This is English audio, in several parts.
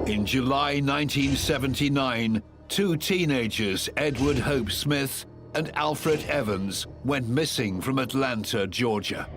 In July 1979, two teenagers, Edward Hope Smith and Alfred Evans, went missing from Atlanta, Georgia.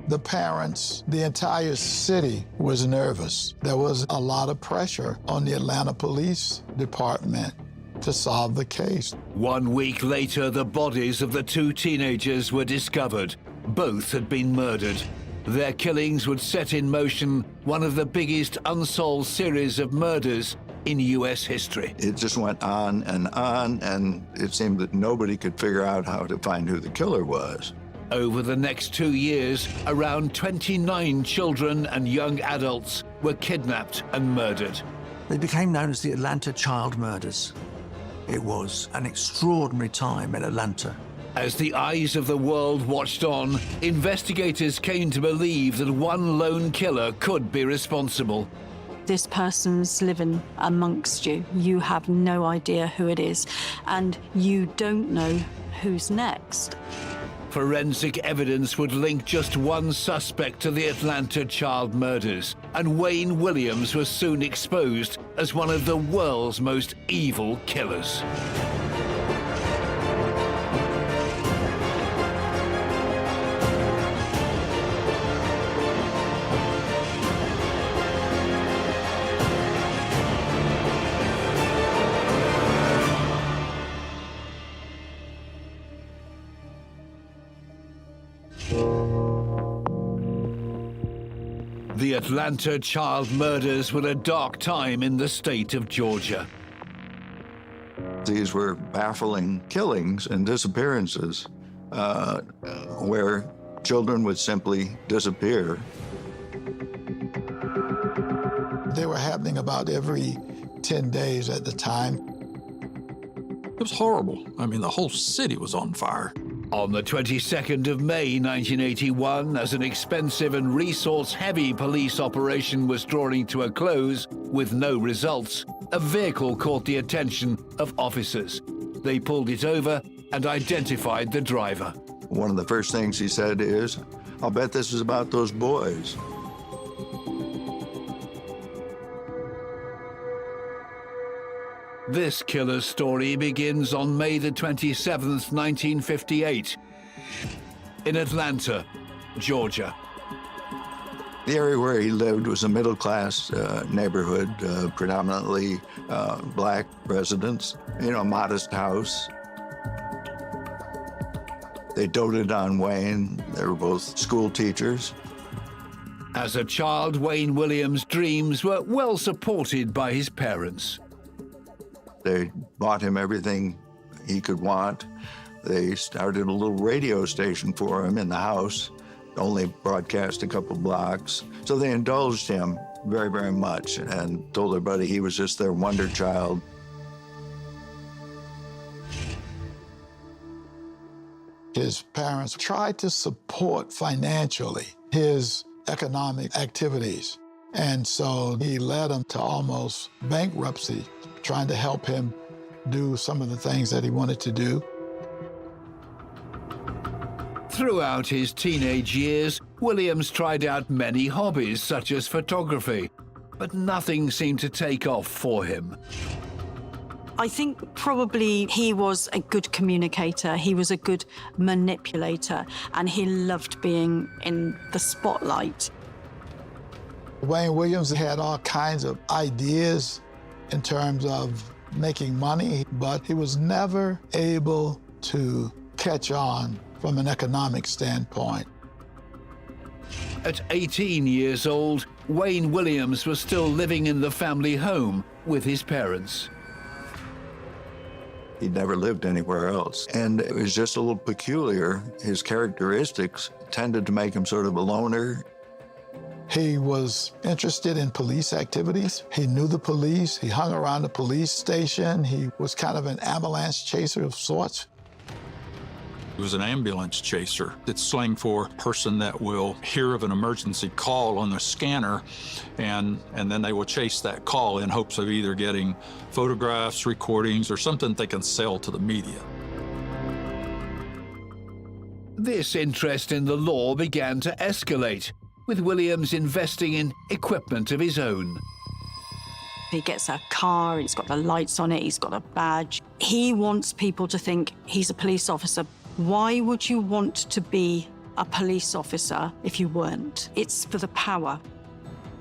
The parents, the entire city was nervous. There was a lot of pressure on the Atlanta Police Department to solve the case. 1 week later, the bodies of the two teenagers were discovered. Both had been murdered. Their killings would set in motion one of the biggest unsolved series of murders in U.S. history. It just went on, and it seemed that nobody could figure out how to find who the killer was. Over the next 2 years, around 29 children and young adults were kidnapped and murdered. They became known as the Atlanta child murders. It was an extraordinary time in Atlanta. As the eyes of the world watched on, investigators came to believe that one lone killer could be responsible. This person's living amongst you. You have no idea who it is, and you don't know who's next. Forensic evidence would link just one suspect to the Atlanta child murders, and Wayne Williams was soon exposed as one of the world's most evil killers. The Atlanta child murders were a dark time in the state of Georgia. These were baffling killings and disappearances where children would simply disappear. They were happening about every 10 days at the time. It was horrible. I mean, the whole city was on fire. On the 22nd of May 1981, as an expensive and resource-heavy police operation was drawing to a close with no results, a vehicle caught the attention of officers. They pulled it over and identified the driver. One of the first things he said is, "I'll bet this is about those boys." This killer's story begins on May the 27th, 1958, in Atlanta, Georgia. The area where he lived was a middle-class neighborhood, predominantly black residents, a modest house. They doted on Wayne. They were both school teachers. As a child, Wayne Williams' dreams were well supported by his parents. They bought him everything he could want. They started a little radio station for him in the house, only broadcast a couple blocks. So they indulged him very, very much and told everybody he was just their wonder child. His parents tried to support financially his economic activities. And so he led him to almost bankruptcy, trying to help him do some of the things that he wanted to do. Throughout his teenage years, Williams tried out many hobbies, such as photography, but nothing seemed to take off for him. I think probably he was a good communicator, he was a good manipulator, and he loved being in the spotlight. Wayne Williams had all kinds of ideas in terms of making money, but he was never able to catch on from an economic standpoint. At 18 years old, Wayne Williams was still living in the family home with his parents. He'd never lived anywhere else, and it was just a little peculiar. His characteristics tended to make him sort of a loner. He was interested in police activities. He knew the police. He hung around the police station. He was kind of an ambulance chaser of sorts. He was an ambulance chaser. It's slang for a person that will hear of an emergency call on the scanner, and then they will chase that call in hopes of either getting photographs, recordings, or something they can sell to the media. This interest in the law began to escalate, with Williams investing in equipment of his own. He gets a car, it's got the lights on it, he's got a badge. He wants people to think he's a police officer. Why would you want to be a police officer if you weren't? It's for the power.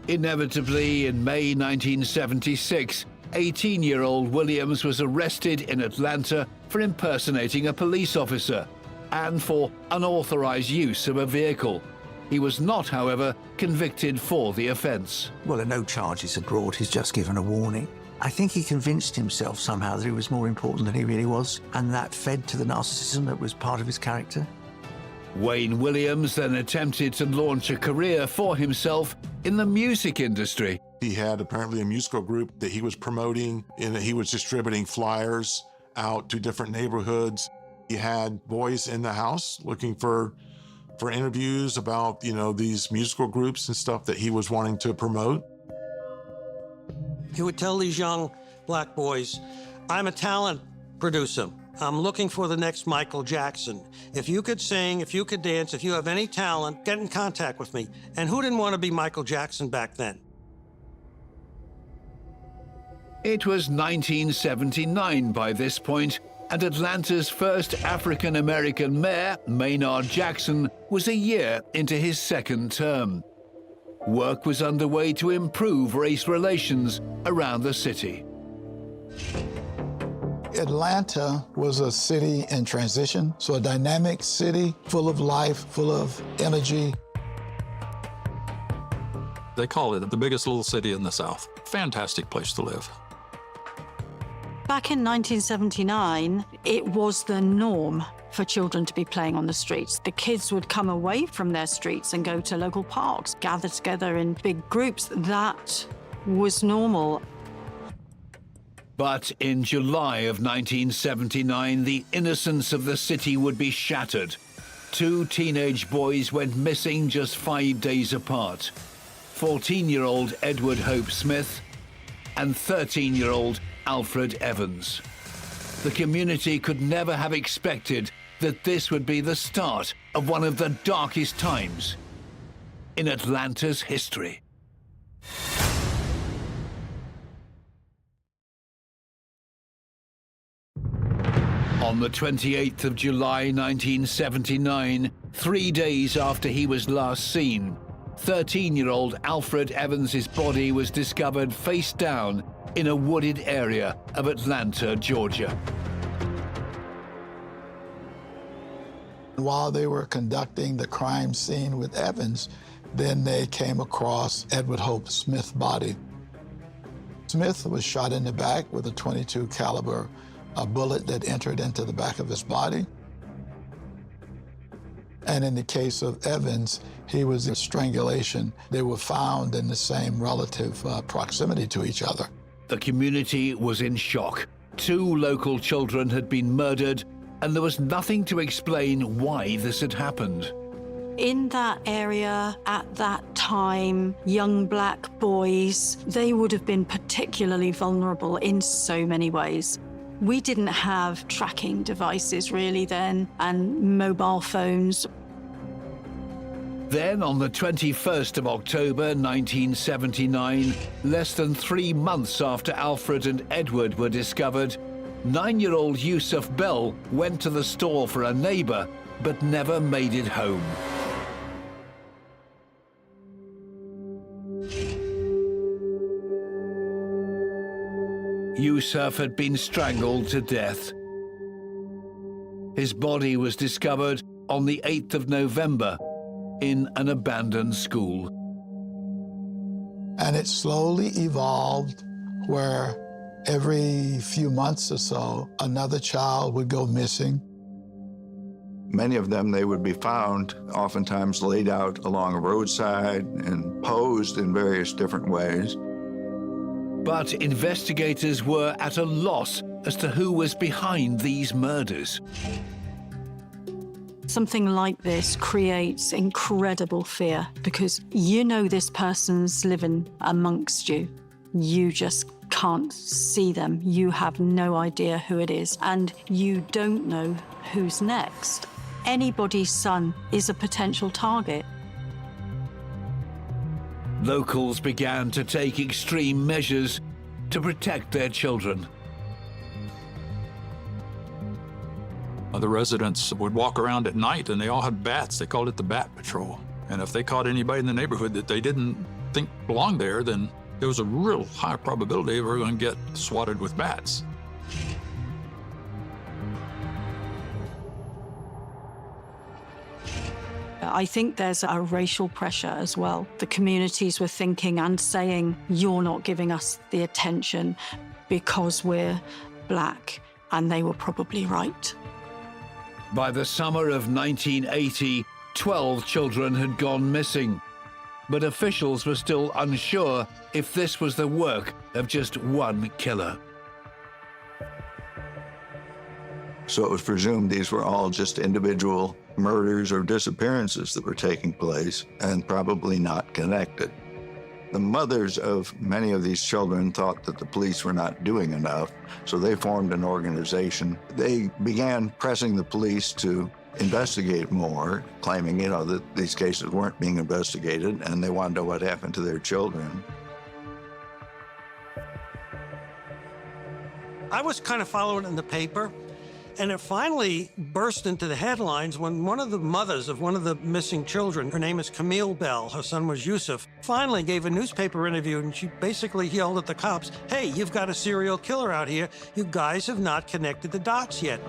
Inevitably, in May 1976, 18-year-old Willams was arrested in Atlanta for impersonating a police officer and for unauthorized use of a vehicle. He was not, however, convicted for the offence. Well, there are no charges are brought. He's just given a warning. I think he convinced himself somehow that he was more important than he really was, and that fed to the narcissism that was part of his character. Wayne Willams then attempted to launch a career for himself in the music industry. He had apparently a musical group that he was promoting, and he was distributing flyers out to different neighborhoods. He had boys in the house looking for interviews about, these musical groups and stuff that he was wanting to promote. He would tell these young black boys, I'm a talent producer. I'm looking for the next Michael Jackson. If you could sing, if you could dance, if you have any talent, get in contact with me. And who didn't want to be Michael Jackson back then? It was 1979 by this point, and Atlanta's first African-American mayor, Maynard Jackson, was a year into his second term. Work was underway to improve race relations around the city. Atlanta was a city in transition, so a dynamic city, full of life, full of energy. They call it the biggest little city in the South. Fantastic place to live. Back in 1979, it was the norm for children to be playing on the streets. The kids would come away from their streets and go to local parks, gather together in big groups. That was normal. But in July of 1979, the innocence of the city would be shattered. 2 teenage boys went missing just 5 days apart. 14-year-old Edward Hope Smith and 13-year-old Alfred Evans. The community could never have expected that this would be the start of one of the darkest times in Atlanta's history. On the 28th of July 1979, 3 days after he was last seen, 13-year-old Alfred Evans' body was discovered face down in a wooded area of Atlanta, Georgia. While they were conducting the crime scene with Evans, then they came across Edward Hope Smith's body. Smith was shot in the back with a .22 caliber bullet that entered into the back of his body. And in the case of Evans, he was in strangulation. They were found in the same relative proximity to each other. The community was in shock. 2 local children had been murdered, and there was nothing to explain why this had happened. In that area, at that time, young black boys, they would have been particularly vulnerable in so many ways. We didn't have tracking devices really then, and mobile phones. Then, on the 21st of October 1979, less than 3 months after Alfred and Edward were discovered, 9-year-old Yusuf Bell went to the store for a neighbor, but never made it home. Yusuf had been strangled to death. His body was discovered on the 8th of November in an abandoned school. And it slowly evolved where every few months or so, another child would go missing. Many of them, they would be found oftentimes laid out along a roadside and posed in various different ways. But investigators were at a loss as to who was behind these murders. Something like this creates incredible fear because you know this person's living amongst you. You just can't see them. You have no idea who it is, and you don't know who's next. Anybody's son is a potential target. Locals began to take extreme measures to protect their children. The residents would walk around at night and they all had bats. They called it the Bat Patrol. And if they caught anybody in the neighborhood that they didn't think belonged there, then there was a real high probability they were going to get swatted with bats. I think there's a racial pressure as well. The communities were thinking and saying, you're not giving us the attention because we're black, and they were probably right. By the summer of 1980, 12 children had gone missing. But officials were still unsure if this was the work of just one killer. So it was presumed these were all just individual murders or disappearances that were taking place and probably not connected. The mothers of many of these children thought that the police were not doing enough, so they formed an organization. They began pressing the police to investigate more, claiming, that these cases weren't being investigated, and they wanted to know what happened to their children. I was kind of following it in the paper, and it finally burst into the headlines when one of the mothers of one of the missing children, her name is Camille Bell, her son was Yusuf, finally gave a newspaper interview, and she basically yelled at the cops, hey, you've got a serial killer out here. You guys have not connected the dots yet.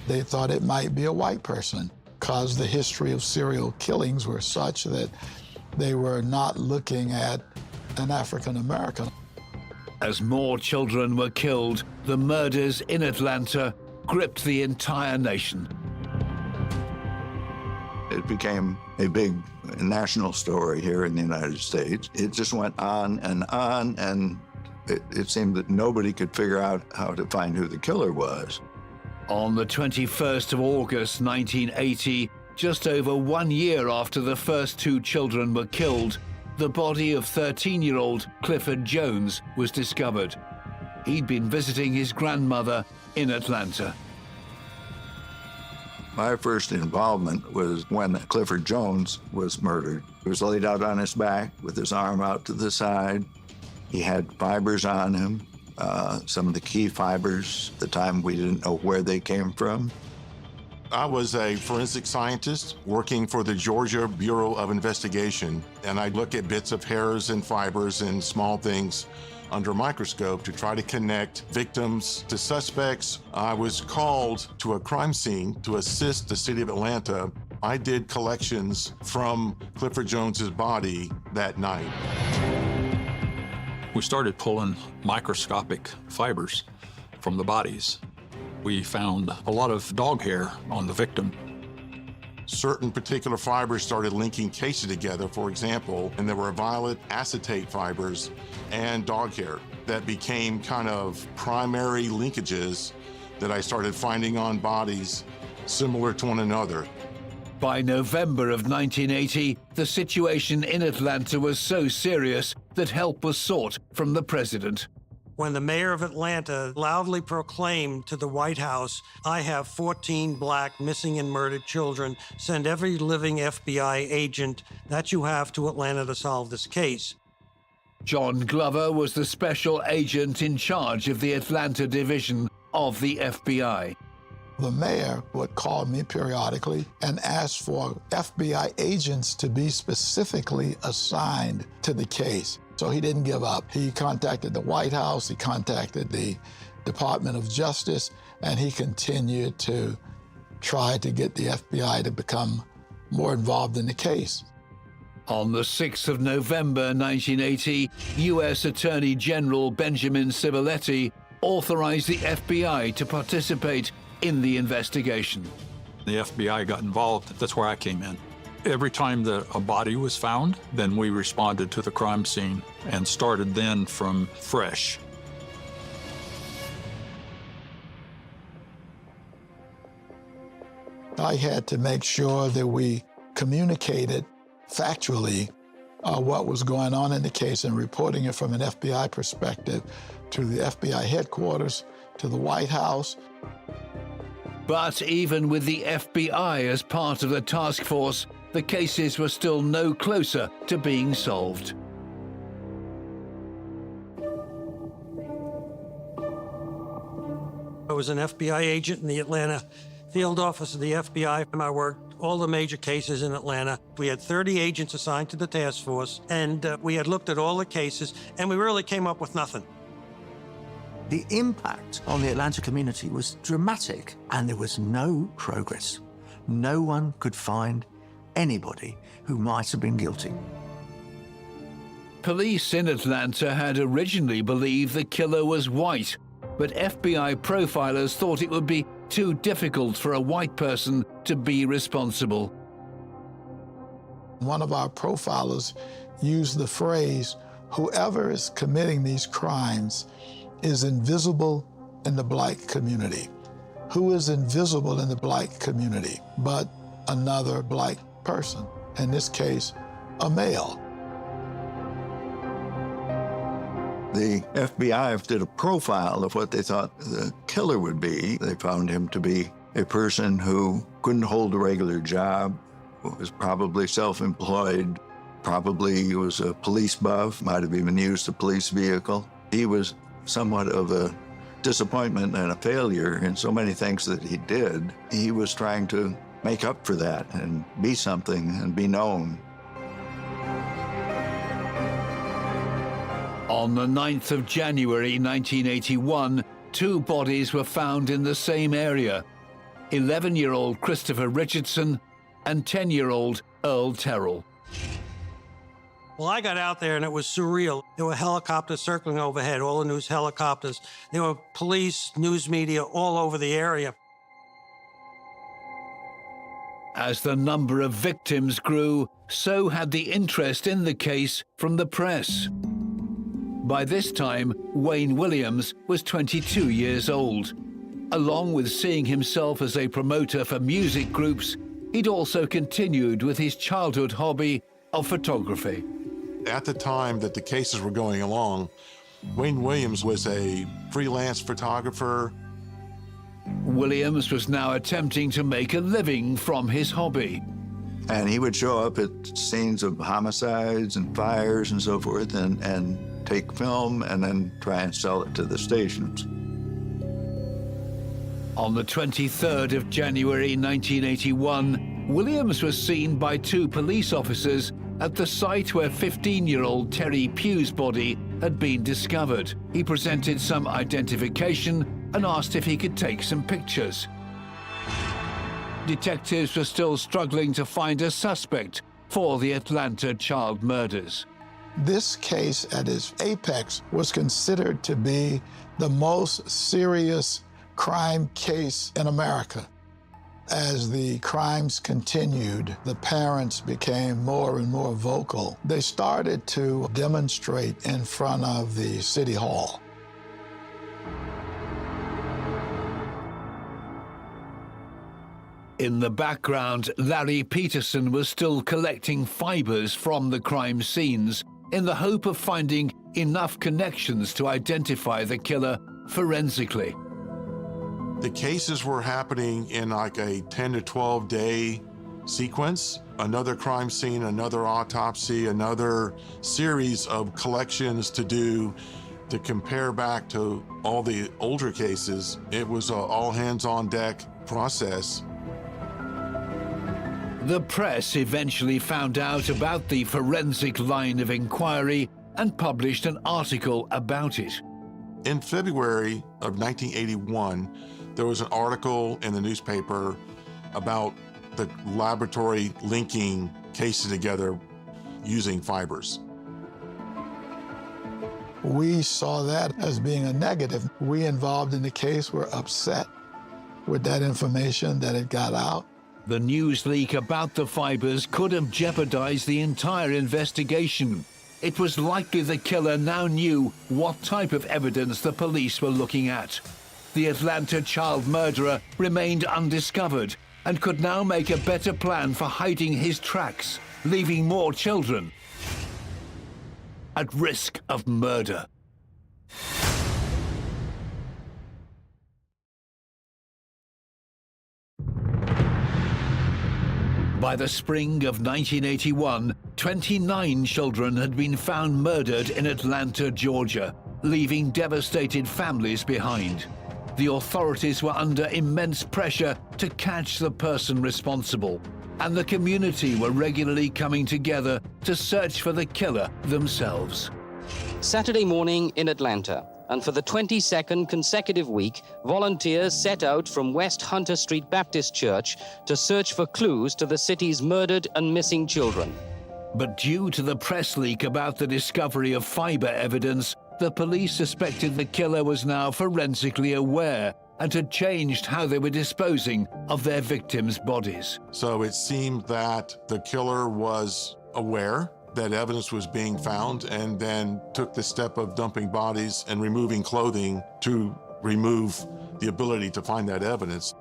They thought it might be a white person because the history of serial killings were such that they were not looking at an African American. As more children were killed, the murders in Atlanta gripped the entire nation. It became a big national story here in the United States. It just went on, and it seemed that nobody could figure out how to find who the killer was. On the 21st of August 1980, just over 1 year after the first two children were killed, the body of 13-year-old Clifford Jones was discovered. He'd been visiting his grandmother in Atlanta. My first involvement was when Clifford Jones was murdered. He was laid out on his back with his arm out to the side. He had fibers on him, some of the key fibers. At the time, we didn't know where they came from. I was a forensic scientist working for the Georgia Bureau of Investigation, and I'd look at bits of hairs and fibers and small things under a microscope to try to connect victims to suspects. I was called to a crime scene to assist the city of Atlanta. I did collections from Clifford Jones's body that night. We started pulling microscopic fibers from the bodies. We found a lot of dog hair on the victim. Certain particular fibers started linking cases together, for example, and there were violet acetate fibers and dog hair that became kind of primary linkages that I started finding on bodies similar to one another. By November of 1980, the situation in Atlanta was so serious that help was sought from the president. When the mayor of Atlanta loudly proclaimed to the White House, I have 14 black missing and murdered children, send every living FBI agent that you have to Atlanta to solve this case. John Glover was the special agent in charge of the Atlanta division of the FBI. The mayor would call me periodically and ask for FBI agents to be specifically assigned to the case. So he didn't give up. He contacted the White House, he contacted the Department of Justice, and he continued to try to get the FBI to become more involved in the case. On the 6th of November 1980, U.S. Attorney General Benjamin Civiletti authorized the FBI to participate in the investigation. The FBI got involved. That's where I came in. Every time that a body was found, then we responded to the crime scene and started then from fresh. I had to make sure that we communicated factually what was going on in the case and reporting it from an FBI perspective to the FBI headquarters, to the White House. But even with the FBI as part of the task force, the cases were still no closer to being solved. I was an FBI agent in the Atlanta field office of the FBI, and I worked all the major cases in Atlanta. We had 30 agents assigned to the task force, and we had looked at all the cases, and we really came up with nothing. The impact on the Atlanta community was dramatic, and there was no progress. No one could find anybody who might have been guilty. Police in Atlanta had originally believed the killer was white, but FBI profilers thought it would be too difficult for a white person to be responsible. One of our profilers used the phrase, "Whoever is committing these crimes is invisible in the black community." Who is invisible in the black community but another black person? In this case, a male. The FBI did a profile of what they thought the killer would be. They found him to be a person who couldn't hold a regular job, was probably self-employed, probably was a police buff, might have even used a police vehicle. He was somewhat of a disappointment and a failure in so many things that he did. He was trying to make up for that and be something and be known. On the 9th of January 1981, two bodies were found in the same area: 11-year-old Christopher Richardson and 10-year-old Earl Terrell. Well, I got out there and it was surreal. There were helicopters circling overhead, all the news helicopters. There were police, news media all over the area. As the number of victims grew, so had the interest in the case from the press. By this time, Wayne Willams was 22 years old. Along with seeing himself as a promoter for music groups, he'd also continued with his childhood hobby of photography. At the time that the cases were going along, Wayne Willams was a freelance photographer. Willams was now attempting to make a living from his hobby. And he would show up at scenes of homicides and fires and so forth and take film and then try and sell it to the stations. On the 23rd of January 1981, Willams was seen by two police officers at the site where 15-year-old Terry Pugh's body had been discovered. He presented some identification and asked if he could take some pictures. Detectives were still struggling to find a suspect for the Atlanta child murders. This case at its apex was considered to be the most serious crime case in America. As the crimes continued, the parents became more and more vocal. They started to demonstrate in front of the city hall. In the background, Larry Peterson was still collecting fibers from the crime scenes in the hope of finding enough connections to identify the killer forensically. The cases were happening in like a 10 to 12 day sequence. Another crime scene, another autopsy, another series of collections to do to compare back to all the older cases. It was an all hands on deck process. The press eventually found out about the forensic line of inquiry and published an article about it. In February of 1981, there was an article in the newspaper about the laboratory linking cases together using fibers. We saw that as being a negative. We involved in the case were upset with that information that it got out. The news leak about the fibers could have jeopardized the entire investigation. It was likely the killer now knew what type of evidence the police were looking at. The Atlanta child murderer remained undiscovered and could now make a better plan for hiding his tracks, leaving more children at risk of murder. By the spring of 1981, 29 children had been found murdered in Atlanta, Georgia, leaving devastated families behind. The authorities were under immense pressure to catch the person responsible, and the community were regularly coming together to search for the killer themselves. Saturday morning in Atlanta, and for the 22nd consecutive week, volunteers set out from West Hunter Street Baptist Church to search for clues to the city's murdered and missing children. But due to the press leak about the discovery of fiber evidence, the police suspected the killer was now forensically aware and had changed how they were disposing of their victims' bodies. So it seemed that the killer was aware that evidence was being found and then took the step of dumping bodies and removing clothing to remove the ability to find that evidence.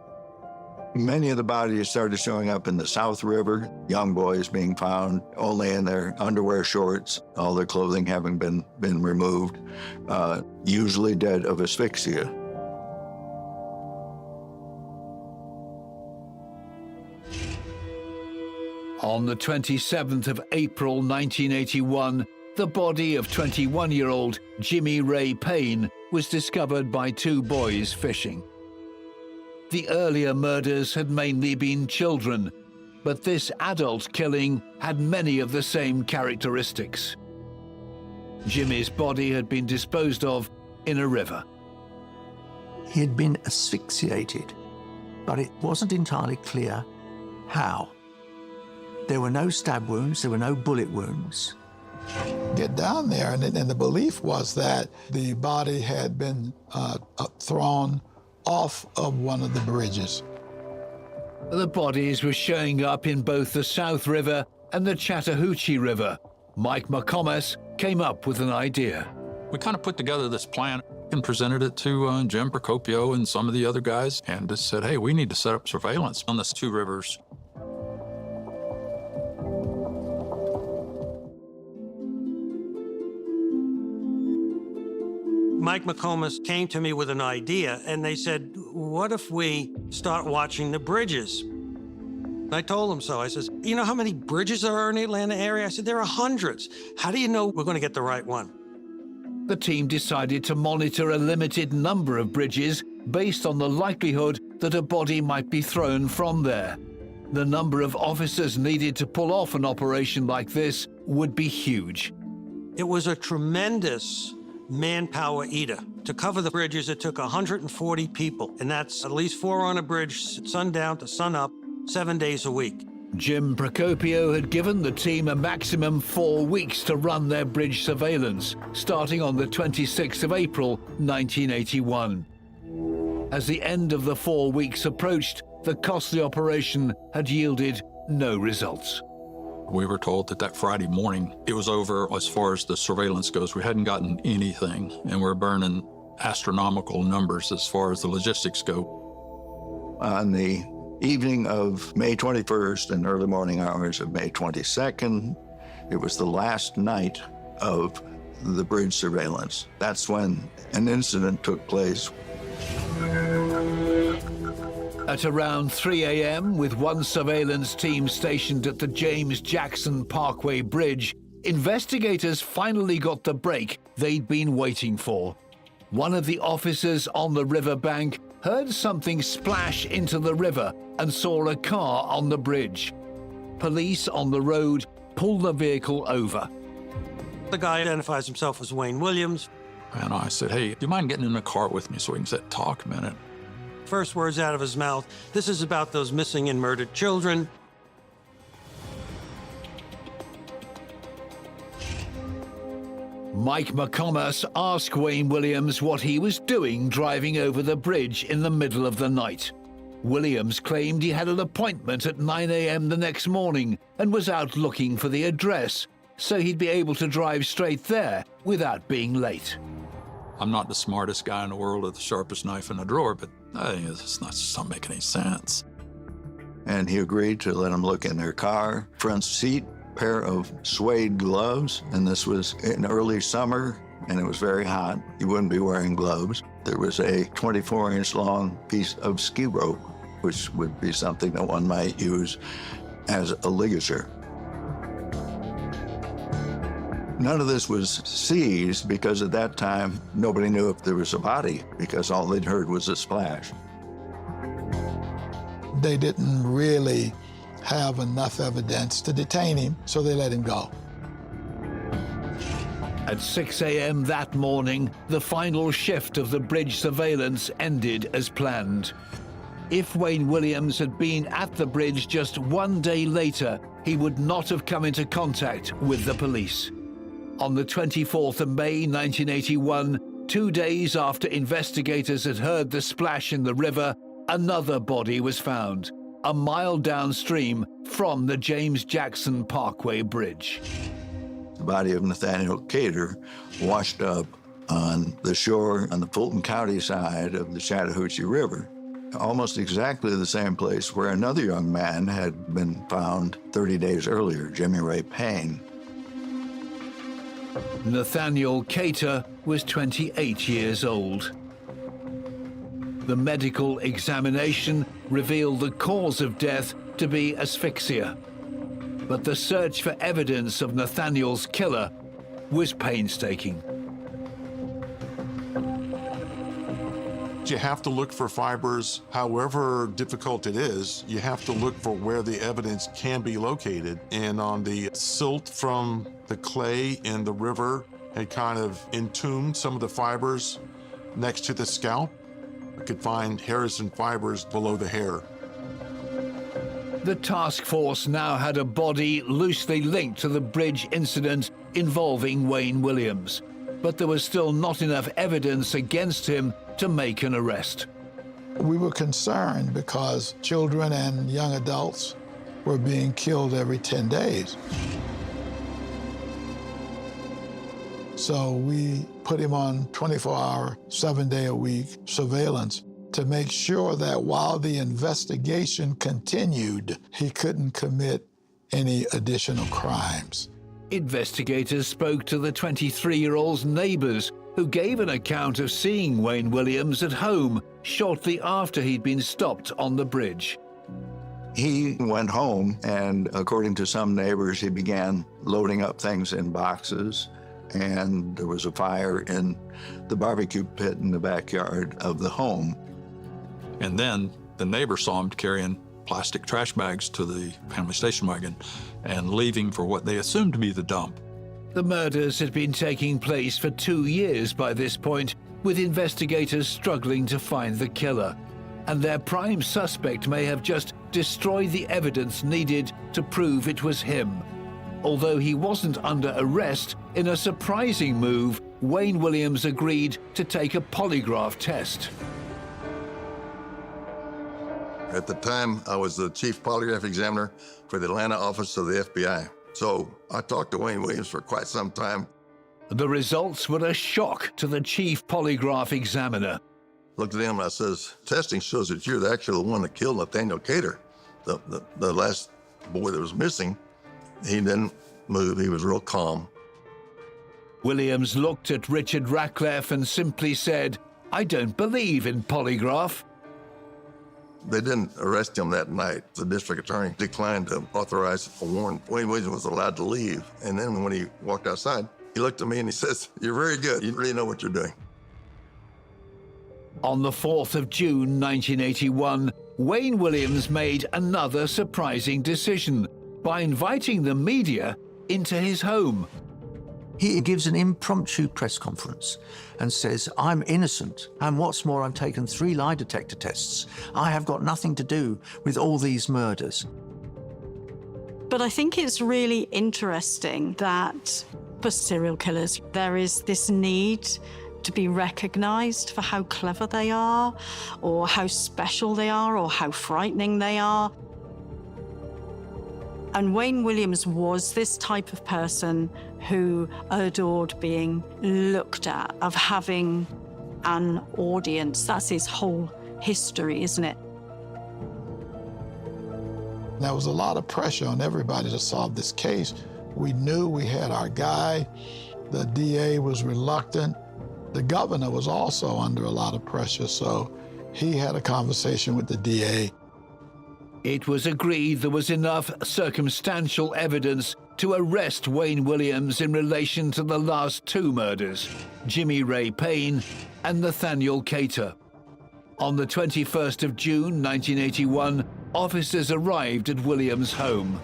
Many of the bodies started showing up in the South River, young boys being found only in their underwear, shorts, all their clothing having been removed, usually dead of asphyxia. On the 27th of April 1981, the body of 21-year-old Jimmy Ray Payne was discovered by two boys fishing. The earlier murders had mainly been children, but this adult killing had many of the same characteristics. Jimmy's body had been disposed of in a river. He had been asphyxiated, but it wasn't entirely clear how. There were no stab wounds, there were no bullet wounds. Get down there, and the belief was that the body had been thrown off of one of the bridges. The bodies were showing up in both the South River and the Chattahoochee River. Mike McComas came up with an idea. We kind of put together this plan and presented it to Jim Procopio and some of the other guys, and just said, hey, we need to set up surveillance on these two rivers. Mike McComas came to me with an idea, and they said, what if we start watching the bridges? I told them so. I says, you know how many bridges there are in the Atlanta area? I said, there are hundreds. How do you know we're going to get the right one? The team decided to monitor a limited number of bridges based on the likelihood that a body might be thrown from there. The number of officers needed to pull off an operation like this would be huge. It was a tremendous manpower eater. To cover the bridges, it took 140 people, and that's at least 4 on a bridge, sundown to sunup, 7 days a week. Jim Procopio had given the team a maximum 4 weeks to run their bridge surveillance, starting on the 26th of April, 1981. As the end of the 4 weeks approached, the costly operation had yielded no results. We were told that Friday morning it was over as far as the surveillance goes. We hadn't gotten anything, and we're burning astronomical numbers as far as the logistics go. On the evening of May 21st and early morning hours of May 22nd, it was the last night of the bridge surveillance. That's when an incident took place. At around 3 a.m., with one surveillance team stationed at the James Jackson Parkway Bridge, investigators finally got the break they'd been waiting for. One of the officers on the riverbank heard something splash into the river and saw a car on the bridge. Police on the road pulled the vehicle over. The guy identifies himself as Wayne Williams. And I said, hey, do you mind getting in the car with me so we can sit and talk a minute? First words out of his mouth, this is about those missing and murdered children. Mike McComas asked Wayne Williams what he was doing driving over the bridge in the middle of the night. Williams claimed he had an appointment at 9 a.m. the next morning and was out looking for the address, so he'd be able to drive straight there without being late. I'm not the smartest guy in the world or the sharpest knife in the drawer, but it's not just not making any sense. And he agreed to let him look in their car, front seat, pair of suede gloves, and this was in early summer, and it was very hot. You wouldn't be wearing gloves. There was a 24-inch long piece of ski rope, which would be something that one might use as a ligature. None of this was seized because at that time, nobody knew if there was a body because all they'd heard was a splash. They didn't really have enough evidence to detain him, so they let him go. At 6 a.m. that morning, the final shift of the bridge surveillance ended as planned. If Wayne Willams had been at the bridge just one day later, he would not have come into contact with the police. On the 24th of May 1981, 2 days after investigators had heard the splash in the river, another body was found, a mile downstream from the James Jackson Parkway Bridge. The body of Nathaniel Cater washed up on the shore on the Fulton County side of the Chattahoochee River, almost exactly the same place where another young man had been found 30 days earlier, Jimmy Ray Payne. Nathaniel Cater was 28 years old. The medical examination revealed the cause of death to be asphyxia, but the search for evidence of Nathaniel's killer was painstaking. You have to look for fibers, however difficult it is, you have to look for where the evidence can be located. And on the silt from the clay in the river had kind of entombed some of the fibers next to the scalp. I could find hairs and fibers below the hair. The task force now had a body loosely linked to the bridge incident involving Wayne Willams, but there was still not enough evidence against him to make an arrest. We were concerned because children and young adults were being killed every 10 days. So we put him on 24-hour, 7-day-a-week surveillance to make sure that while the investigation continued, he couldn't commit any additional crimes. Investigators spoke to the 23-year-old's neighbors, who gave an account of seeing Wayne Willams at home shortly after he'd been stopped on the bridge. He went home, and according to some neighbors, he began loading up things in boxes, and there was a fire in the barbecue pit in the backyard of the home. And then the neighbor saw him carrying plastic trash bags to the family station wagon and leaving for what they assumed to be the dump. The murders had been taking place for 2 years by this point, with investigators struggling to find the killer. And their prime suspect may have just destroyed the evidence needed to prove it was him. Although he wasn't under arrest, in a surprising move, Wayne Willams agreed to take a polygraph test. At the time, I was the chief polygraph examiner for the Atlanta office of the FBI. So I talked to Wayne Willams for quite some time. The results were a shock to the chief polygraph examiner. Looked at him and I says, testing shows that you're actually the one that killed Nathaniel Cater, the last boy that was missing. He didn't move, he was real calm. Willams looked at Richard Ratcliffe and simply said, "I don't believe in polygraph." They didn't arrest him that night. The district attorney declined to authorize a warrant. Wayne Willams was allowed to leave. And then when he walked outside, he looked at me and he says, "You're very good. You really know what you're doing." On the 4th of June 1981, Wayne Willams made another surprising decision by inviting the media into his home. He gives an impromptu press conference and says, "I'm innocent, and what's more, I've taken 3 lie detector tests. I have got nothing to do with all these murders." But I think it's really interesting that for serial killers, there is this need to be recognized for how clever they are, or how special they are, or how frightening they are. And Wayne Willams was this type of person who adored being looked at, of having an audience. That's his whole history, isn't it? There was a lot of pressure on everybody to solve this case. We knew we had our guy. The DA was reluctant. The governor was also under a lot of pressure, so he had a conversation with the DA. It was agreed there was enough circumstantial evidence to arrest Wayne Williams in relation to the last two murders, Jimmy Ray Payne and Nathaniel Cater. On the 21st of June 1981, officers arrived at Williams' home.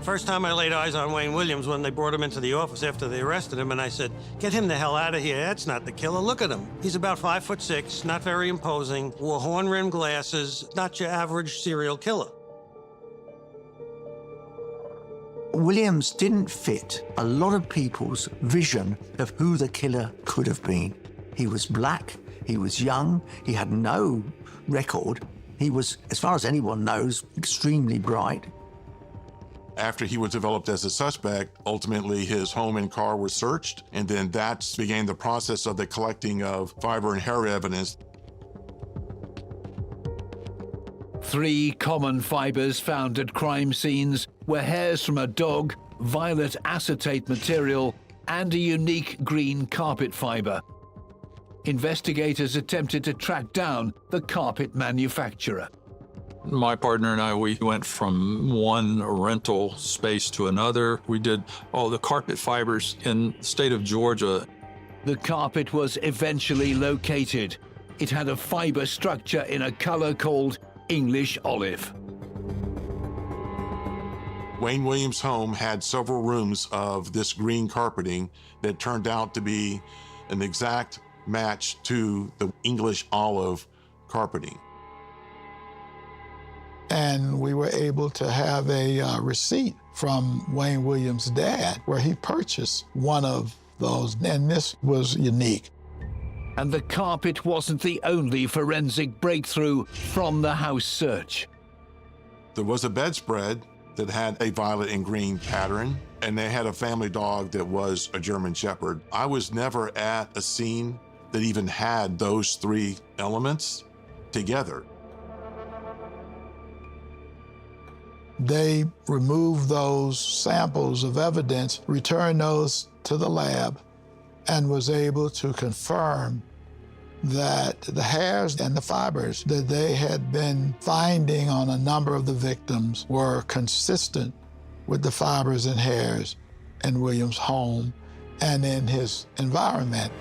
First time I laid eyes on Wayne Williams when they brought him into the office after they arrested him, and I said, "Get him the hell out of here. That's not the killer. Look at him. He's about 5'6", not very imposing, wore horn-rimmed glasses, not your average serial killer." Williams didn't fit a lot of people's vision of who the killer could have been. He was black, he was young, he had no record. He was, as far as anyone knows, extremely bright. After he was developed as a suspect, ultimately his home and car were searched, and then that began the process of the collecting of fiber and hair evidence. 3 common fibers found at crime scenes were hairs from a dog, violet acetate material, and a unique green carpet fiber. Investigators attempted to track down the carpet manufacturer. My partner and I, we went from one rental space to another. We did all the carpet fibers in the state of Georgia. The carpet was eventually located. It had a fiber structure in a color called English olive. Wayne Williams' home had several rooms of this green carpeting that turned out to be an exact match to the English olive carpeting. And we were able to have a receipt from Wayne Williams' dad where he purchased one of those, and this was unique. And the carpet wasn't the only forensic breakthrough from the house search. There was a bedspread that had a violet and green pattern, and they had a family dog that was a German Shepherd. I was never at a scene that even had those 3 elements together. They removed those samples of evidence, returned those to the lab, and was able to confirm that the hairs and the fibers that they had been finding on a number of the victims were consistent with the fibers and hairs in Williams' home and in his environment.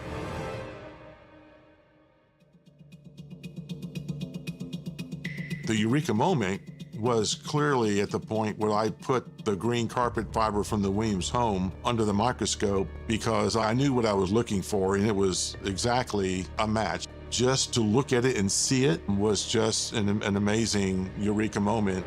The eureka moment was clearly at the point where I put the green carpet fiber from the Williams home under the microscope because I knew what I was looking for, and it was exactly a match. Just to look at it and see it was just an amazing eureka moment.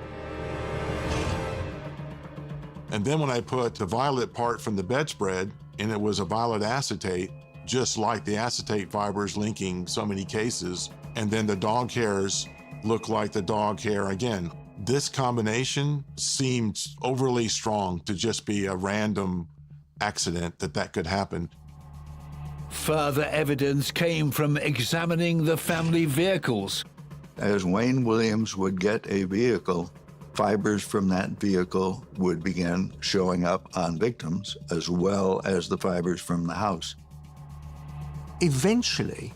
And then when I put the violet part from the bedspread, and it was a violet acetate, just like the acetate fibers linking so many cases, and then the dog hairs look like the dog hair again. This combination seemed overly strong to just be a random accident that could happen. Further evidence came from examining the family vehicles. As Wayne Williams would get a vehicle, fibers from that vehicle would begin showing up on victims, as well as the fibers from the house. Eventually,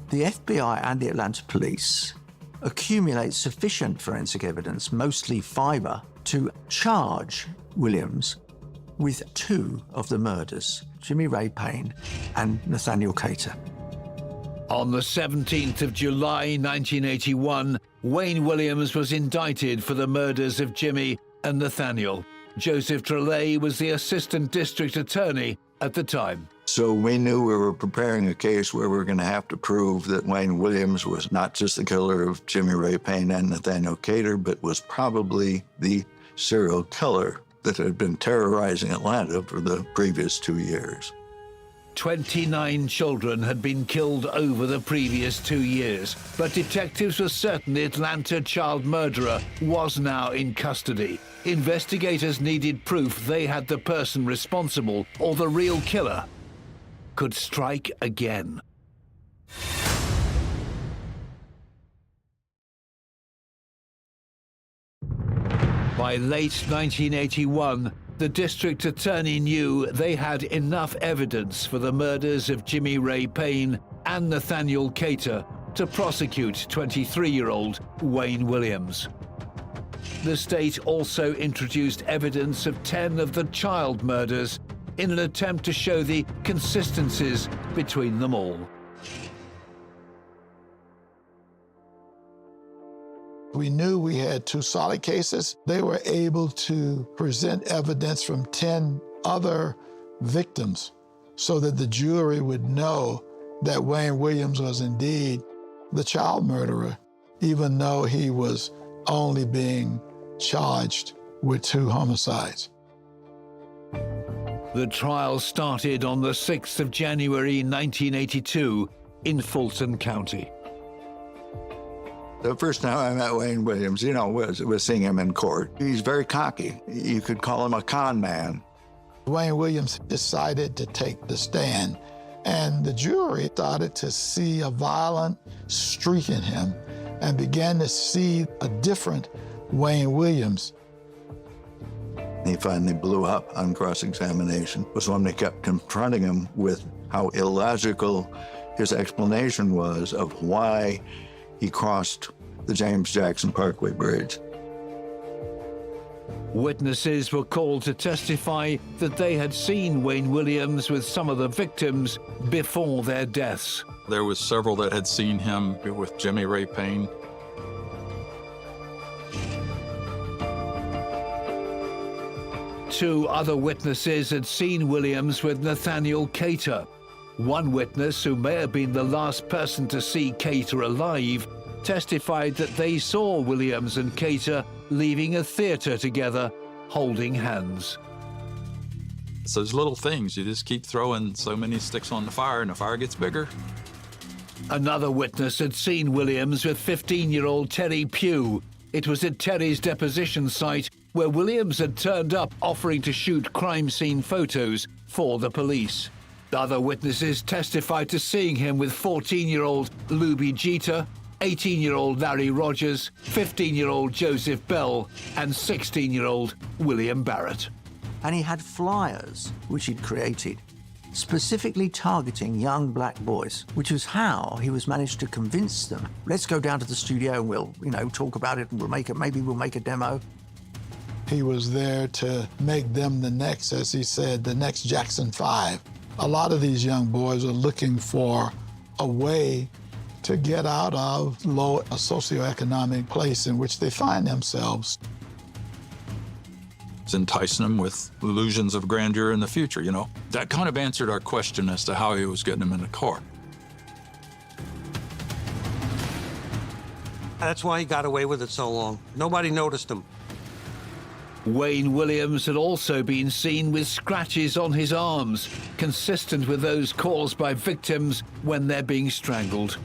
the FBI and the Atlanta police accumulate sufficient forensic evidence, mostly fiber, to charge Williams with 2 of the murders, Jimmy Ray Payne and Nathaniel Cater. On the 17th of July 1981, Wayne Williams was indicted for the murders of Jimmy and Nathaniel. Joseph Trelay was the assistant district attorney at the time. So we knew we were preparing a case where we were going to have to prove that Wayne Williams was not just the killer of Jimmy Ray Payne and Nathaniel Cater, but was probably the serial killer that had been terrorizing Atlanta for the previous 2 years. 29 children had been killed over the previous 2 years, but detectives were certain the Atlanta child murderer was now in custody. Investigators needed proof they had the person responsible, or the real killer could strike again. By late 1981, the district attorney knew they had enough evidence for the murders of Jimmy Ray Payne and Nathaniel Cater to prosecute 23-year-old Wayne Williams. The state also introduced evidence of 10 of the child murders in an attempt to show the consistencies between them all. We knew we had 2 solid cases. They were able to present evidence from 10 other victims so that the jury would know that Wayne Williams was indeed the child murderer, even though he was only being charged with 2 homicides. The trial started on the 6th of January 1982 in Fulton County. The first time I met Wayne Williams, was seeing him in court. He's very cocky. You could call him a con man. Wayne Williams decided to take the stand, and the jury started to see a violent streak in him and began to see a different Wayne Williams. He finally blew up on cross-examination. It was when they kept confronting him with how illogical his explanation was of why he crossed the James Jackson Parkway Bridge. Witnesses were called to testify that they had seen Wayne Williams with some of the victims before their deaths. There was several that had seen him with Jimmy Ray Payne. Two other witnesses had seen Williams with Nathaniel Cater. One witness, who may have been the last person to see Cater alive, testified that they saw Williams and Cater leaving a theater together, holding hands. It's those little things. You just keep throwing so many sticks on the fire and the fire gets bigger. Another witness had seen Williams with 15-year-old Terry Pugh. It was at Terry's deposition site where Williams had turned up offering to shoot crime scene photos for the police. Other witnesses testified to seeing him with 14-year-old Luby Jeter, 18-year-old Larry Rogers, 15-year-old Joseph Bell, and 16-year-old William Barrett. And he had flyers, which he'd created, specifically targeting young black boys, which was how he was managed to convince them, let's go down to the studio and we'll, talk about it and maybe we'll make a demo. He was there to make them the next, as he said, the next Jackson 5. A lot of these young boys are looking for a way to get out of a socioeconomic place in which they find themselves. It's enticing them with illusions of grandeur in the future, That kind of answered our question as to how he was getting them in the car. That's why he got away with it so long. Nobody noticed him. Wayne Williams had also been seen with scratches on his arms, consistent with those caused by victims when they're being strangled.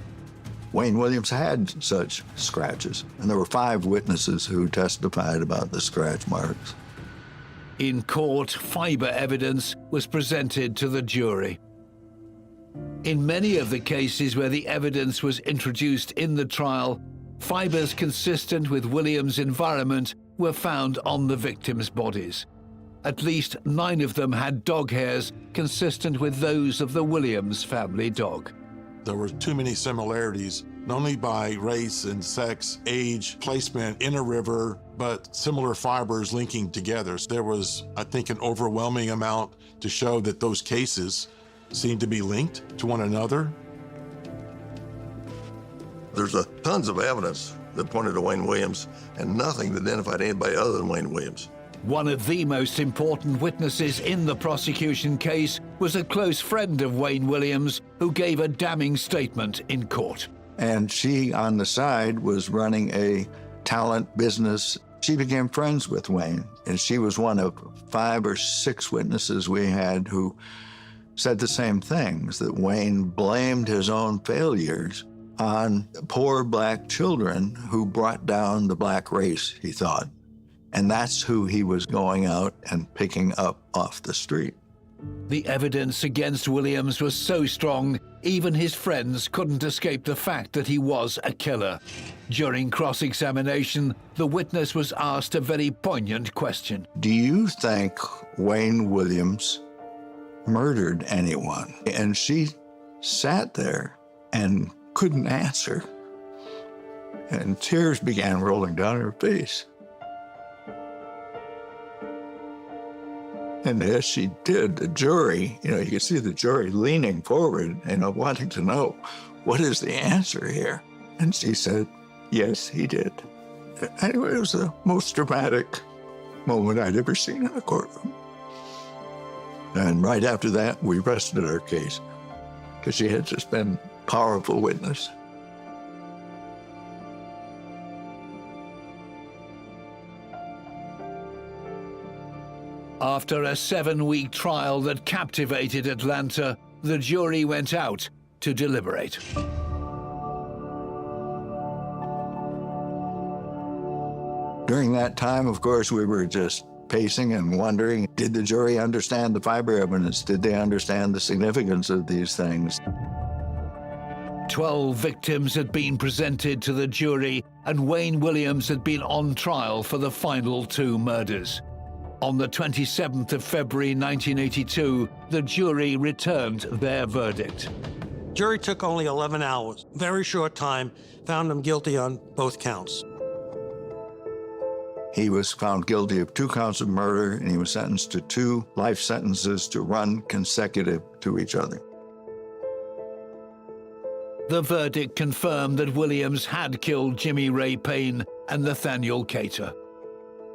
Wayne Williams had such scratches, and there were 5 witnesses who testified about the scratch marks. In court, fiber evidence was presented to the jury. In many of the cases where the evidence was introduced in the trial, fibers consistent with Williams' environment were found on the victims' bodies. At least 9 of them had dog hairs consistent with those of the Williams family dog. There were too many similarities, not only by race and sex, age, placement in a river, but similar fibers linking together. So there was, I think, an overwhelming amount to show that those cases seemed to be linked to one another. There's tons of evidence that pointed to Wayne Williams and nothing that identified anybody other than Wayne Williams. One of the most important witnesses in the prosecution case was a close friend of Wayne Williams who gave a damning statement in court. And she, on the side, was running a talent business. She became friends with Wayne, and she was one of 5 or 6 witnesses we had who said the same things, that Wayne blamed his own failures on poor black children who brought down the black race, he thought. And that's who he was going out and picking up off the street. The evidence against Williams was so strong, even his friends couldn't escape the fact that he was a killer. During cross-examination, the witness was asked a very poignant question. Do you think Wayne Williams murdered anyone? And she sat there and couldn't answer. And tears began rolling down her face. And as she did, the jury, you could see the jury leaning forward, wanting to know, what is the answer here? And she said, yes, he did. And it was the most dramatic moment I'd ever seen in a courtroom. And right after that, we rested her case because she had just been a powerful witness. After a 7-week trial that captivated Atlanta, the jury went out to deliberate. During that time, of course, we were just pacing and wondering, did the jury understand the fiber evidence? Did they understand the significance of these things? 12 victims had been presented to the jury, and Wayne Willams had been on trial for the final 2 murders. On the 27th of February 1982, the jury returned their verdict. Jury took only 11 hours, very short time, found him guilty on both counts. He was found guilty of 2 counts of murder, and he was sentenced to 2 life sentences to run consecutive to each other. The verdict confirmed that Willams had killed Jimmy Ray Payne and Nathaniel Cater.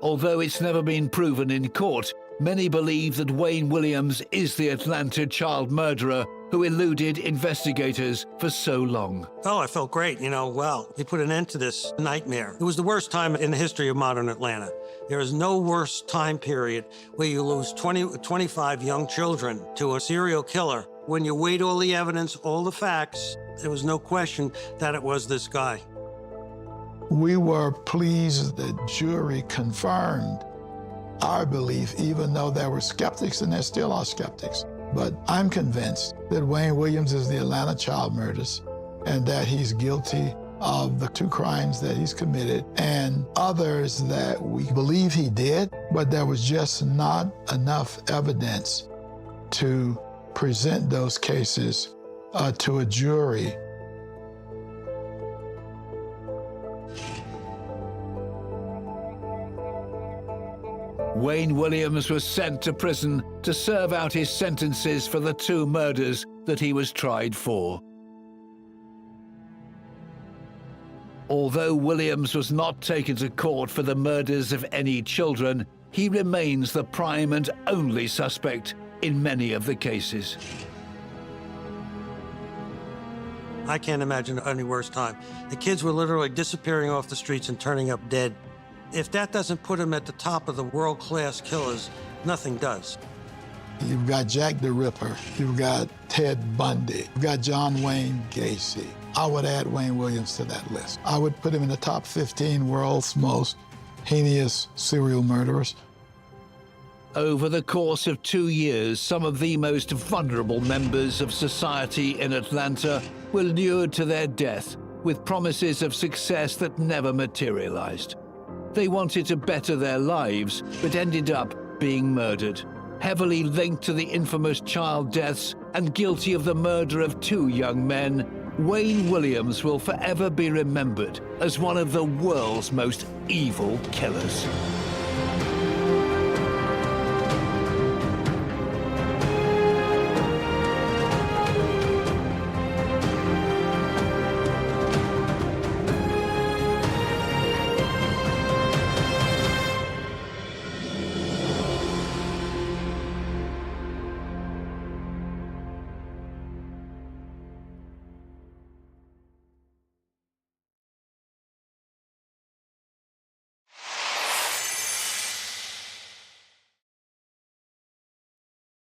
Although it's never been proven in court, many believe that Wayne Willams is the Atlanta child murderer who eluded investigators for so long. Oh, I felt great. Well, they put an end to this nightmare. It was the worst time in the history of modern Atlanta. There is no worse time period where you lose 25 young children to a serial killer. When you weighed all the evidence, all the facts, there was no question that it was this guy. We were pleased the jury confirmed our belief, even though there were skeptics, and there still are skeptics. But I'm convinced that Wayne Willams is the Atlanta child murders and that he's guilty of the 2 crimes that he's committed and others that we believe he did, but there was just not enough evidence to present those cases to a jury. Wayne Willams was sent to prison to serve out his sentences for the 2 murders that he was tried for. Although Willams was not taken to court for the murders of any children, he remains the prime and only suspect in many of the cases. I can't imagine any worse time. The kids were literally disappearing off the streets and turning up dead. If that doesn't put him at the top of the world-class killers, nothing does. You've got Jack the Ripper. You've got Ted Bundy. You've got John Wayne Gacy. I would add Wayne Willams to that list. I would put him in the top 15 world's most heinous serial murderers. Over the course of 2 years, some of the most vulnerable members of society in Atlanta were lured to their death with promises of success that never materialized. They wanted to better their lives, but ended up being murdered, heavily linked to the infamous child deaths and guilty of the murder of 2 young men. Wayne Willams will forever be remembered as one of the world's most evil killers.